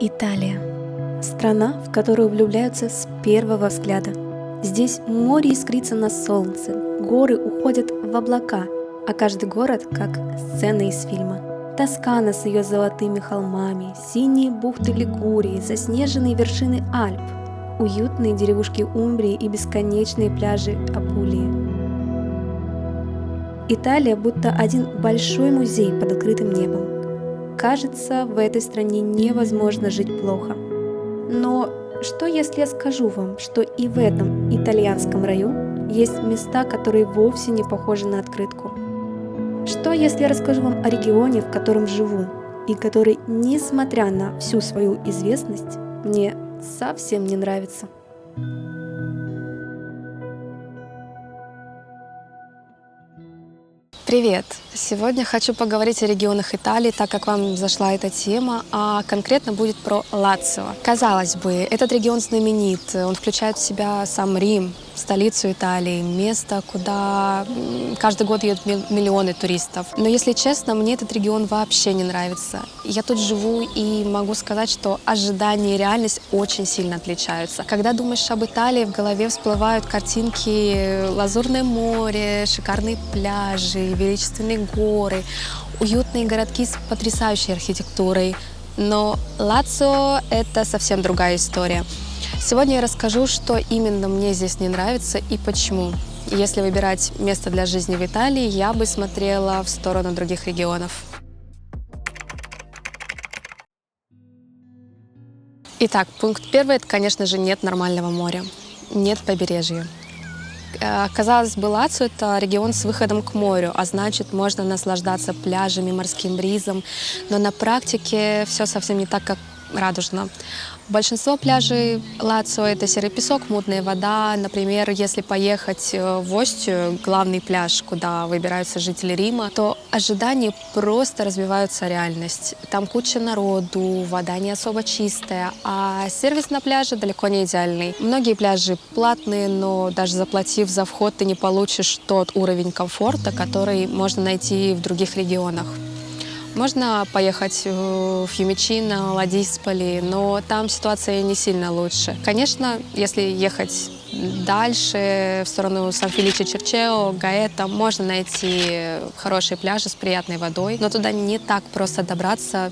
Италия. Страна, в которую влюбляются с первого взгляда. Здесь море искрится на солнце, горы уходят в облака, а каждый город как сцена из фильма. Тоскана с ее золотыми холмами, синие бухты Лигурии, заснеженные вершины Альп, уютные деревушки Умбрии и бесконечные пляжи Апулии. Италия будто один большой музей под открытым небом. Кажется, в этой стране невозможно жить плохо. Но что если я скажу вам, что и в этом итальянском раю есть места, которые вовсе не похожи на открытку? Что если я расскажу вам о регионе, в котором живу, и который, несмотря на всю свою известность, мне совсем не нравится? Привет! Сегодня хочу поговорить о регионах Италии, так как вам зашла эта тема, а конкретно будет про Лацио. Казалось бы, этот регион знаменит, он включает в себя сам Рим, столицу Италии, место, куда каждый год едут миллионы туристов. Но если честно, мне этот регион вообще не нравится. Я тут живу и могу сказать, что ожидания и реальность очень сильно отличаются. Когда думаешь об Италии, в голове всплывают картинки Лазурное море, шикарные пляжи, величественные горы, уютные городки с потрясающей архитектурой. Но Лацио — это совсем другая история. Сегодня я расскажу, что именно мне здесь не нравится и почему. Если выбирать место для жизни в Италии, я бы смотрела в сторону других регионов. Итак, пункт первый — это, конечно же, нет нормального моря, нет побережья. Казалось бы, Лацио — это регион с выходом к морю, а значит, можно наслаждаться пляжами, морским бризом, но на практике все совсем не так, как радужно. Большинство пляжей Лацио — это серый песок, мутная вода. Например, если поехать в Остию, главный пляж, куда выбираются жители Рима, то ожидания просто разбиваются о реальность. Там куча народу, вода не особо чистая, а сервис на пляже далеко не идеальный. Многие пляжи платные, но даже заплатив за вход, ты не получишь тот уровень комфорта, который можно найти в других регионах. Можно поехать в Фьюмичино, Ладисполи, но там ситуация не сильно лучше. Конечно, если ехать дальше, в сторону Сан-Феличе-Чирчео, Гаэта, можно найти хорошие пляжи с приятной водой, но туда не так просто добраться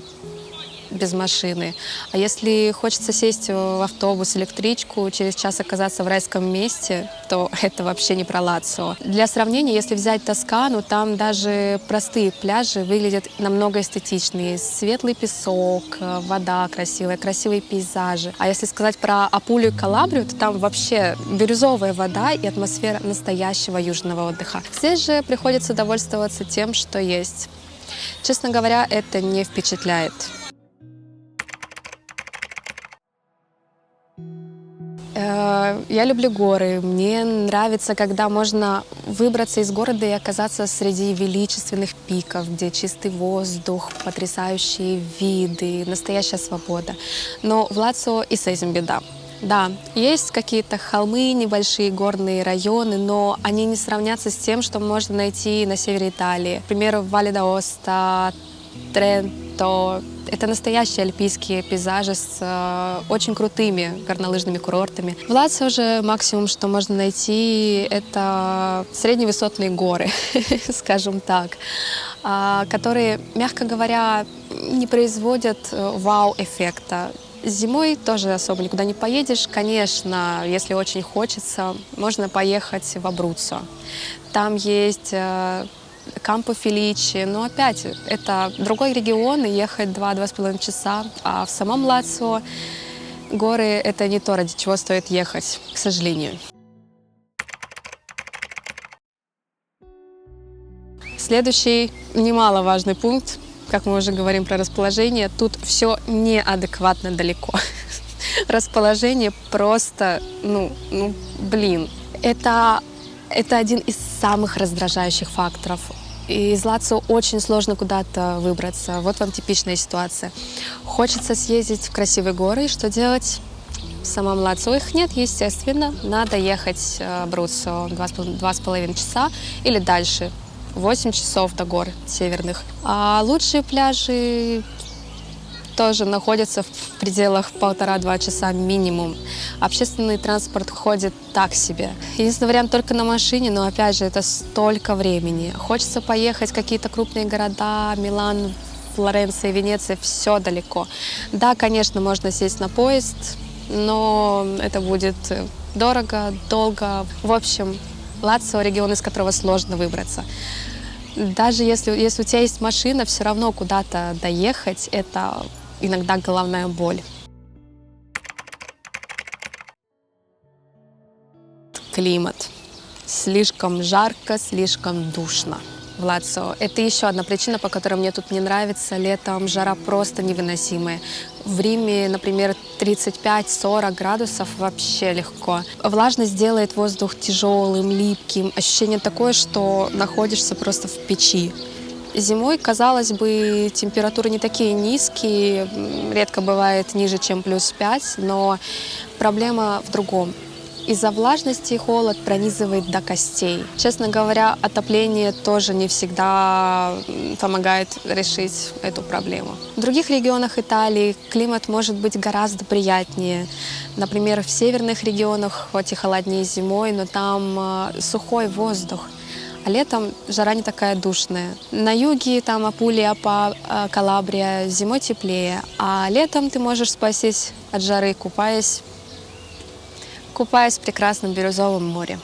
без машины. А если хочется сесть в автобус, электричку, через час оказаться в райском месте, то это вообще не про Лацио. Для сравнения, если взять Тоскану, там даже простые пляжи выглядят намного эстетичнее. Светлый песок, вода красивая, красивые пейзажи. А если сказать про Апулию и Калабрию, то там вообще бирюзовая вода и атмосфера настоящего южного отдыха. Здесь же приходится довольствоваться тем, что есть. Честно говоря, это не впечатляет. Я люблю горы. Мне нравится, когда можно выбраться из города и оказаться среди величественных пиков, где чистый воздух, потрясающие виды, настоящая свобода. Но в Лацио и с этим беда. Да, есть какие-то холмы, небольшие горные районы, но они не сравнятся с тем, что можно найти на севере Италии. К примеру, в Валле-д'Аоста, Тренто. Это настоящие альпийские пейзажи с очень крутыми горнолыжными курортами. В Лацио же максимум, что можно найти, это средневысотные горы, скажем так, которые, мягко говоря, не производят вау-эффекта. Зимой тоже особо никуда не поедешь. Конечно, если очень хочется, можно поехать в Абруццо. Там есть Кампо Феличе, но опять это другой регион, и ехать 2–2,5 часа, а в самом Лацио горы — это не то, ради чего стоит ехать, к сожалению. Следующий немаловажный пункт, как мы уже говорим про расположение, тут все неадекватно далеко. Расположение просто, Это один из самых раздражающих факторов. И из Лацио очень сложно куда-то выбраться. Вот вам типичная ситуация. Хочется съездить в красивые горы, и что делать? В самом Лацио их нет, естественно. Надо ехать в Абруццо 2,5 часа или дальше, 8 часов до гор северных. А лучшие пляжи тоже находится в пределах 1,5-2 часа минимум. Общественный транспорт ходит так себе. Единственный вариант только на машине, но опять же это столько времени. Хочется поехать в какие-то крупные города, Милан, Флоренция, Венеция, все далеко. Да, конечно, можно сесть на поезд, но это будет дорого, долго. В общем, Лацио — регион, из которого сложно выбраться. Даже если у тебя есть машина, все равно куда-то доехать — это иногда головная боль. Климат. Слишком жарко, слишком душно в Лацио. Это еще одна причина, по которой мне тут не нравится. Летом жара просто невыносимая. В Риме, например, 35-40 градусов вообще легко. Влажность делает воздух тяжелым, липким. Ощущение такое, что находишься просто в печи. Зимой, казалось бы, температуры не такие низкие, редко бывает ниже, чем +5, но проблема в другом. Из-за влажности холод пронизывает до костей. Честно говоря, отопление тоже не всегда помогает решить эту проблему. В других регионах Италии климат может быть гораздо приятнее. Например, в северных регионах, хоть и холоднее зимой, но там сухой воздух. А летом жара не такая душная. На юге, там Апулия, Калабрия, зимой теплее, а летом ты можешь спастись от жары, купаясь в прекрасном бирюзовом море.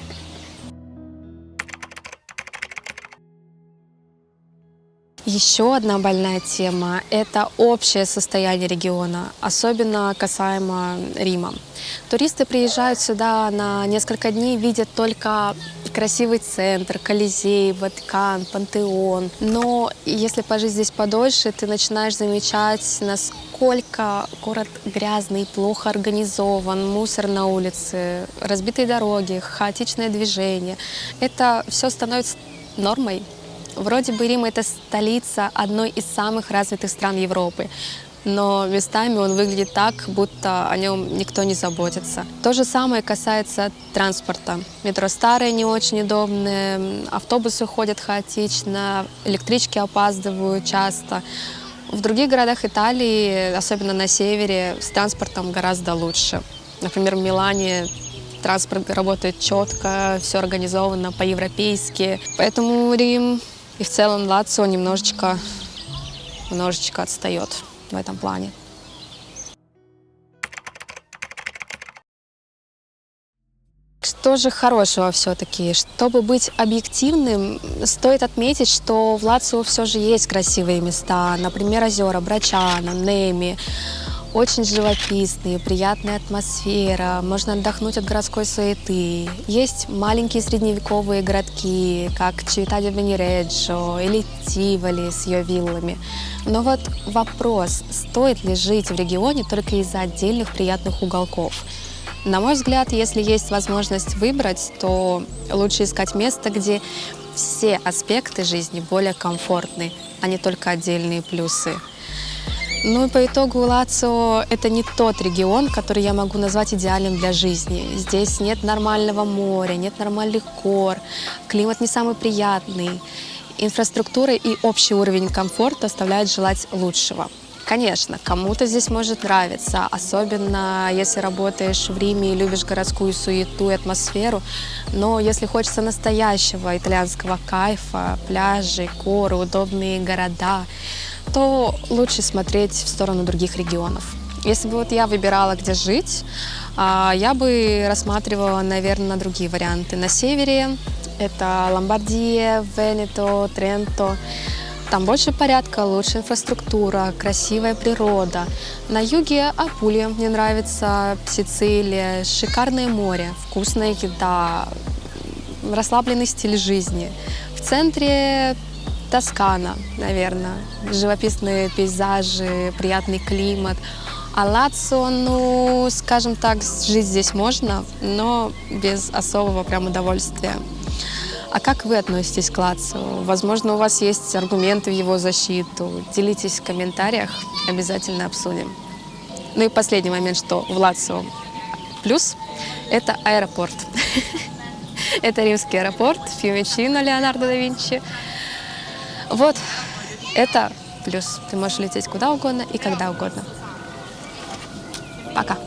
Еще одна больная тема – это общее состояние региона, особенно касаемо Рима. Туристы приезжают сюда на несколько дней, видят только красивый центр, Колизей, Ватикан, Пантеон. Но если пожить здесь подольше, ты начинаешь замечать, насколько город грязный, плохо организован, мусор на улице, разбитые дороги, хаотичное движение. Это все становится нормой. Вроде бы Рим — это столица одной из самых развитых стран Европы, но местами он выглядит так, будто о нем никто не заботится. То же самое касается транспорта. Метро старое, не очень удобное, автобусы ходят хаотично, электрички опаздывают часто. В других городах Италии, особенно на севере, с транспортом гораздо лучше. Например, в Милане транспорт работает четко, все организовано по-европейски. Поэтому Рим и в целом Лацио немножечко отстает в этом плане. Что же хорошего все-таки? Чтобы быть объективным, стоит отметить, что в Лацио все же есть красивые места. Например, озера Брачано, Неми. Очень живописные, приятная атмосфера, можно отдохнуть от городской суеты. Есть маленькие средневековые городки, как Чивита-ди-Венереджо или Тиволи с ее виллами. Но вот вопрос, стоит ли жить в регионе только из-за отдельных приятных уголков? На мой взгляд, если есть возможность выбрать, то лучше искать место, где все аспекты жизни более комфортны, а не только отдельные плюсы. Ну и по итогу Лацио — это не тот регион, который я могу назвать идеальным для жизни. Здесь нет нормального моря, нет нормальных гор, климат не самый приятный. Инфраструктура и общий уровень комфорта оставляют желать лучшего. Конечно, кому-то здесь может нравиться, особенно если работаешь в Риме и любишь городскую суету и атмосферу. Но если хочется настоящего итальянского кайфа, пляжи, горы, удобные города, то лучше смотреть в сторону других регионов. Если бы я выбирала, где жить, я бы рассматривала, наверное, другие варианты. На севере это Ломбардия, Венето, Тренто. Там больше порядка, лучше инфраструктура, красивая природа. На юге Апулия мне нравится, Сицилия, шикарное море, вкусная еда, расслабленный стиль жизни. В центре Тоскана, наверное, живописные пейзажи, приятный климат. А Лацио, скажем так, жить здесь можно, но без особого прям удовольствия. А как вы относитесь к Лацио? Возможно, у вас есть аргументы в его защиту. Делитесь в комментариях, обязательно обсудим. Ну и последний момент, что в Лацио плюс – это аэропорт. Это римский аэропорт, Фьюмичино Леонардо да Винчи. Вот, это плюс. Ты можешь лететь куда угодно и когда угодно. Пока.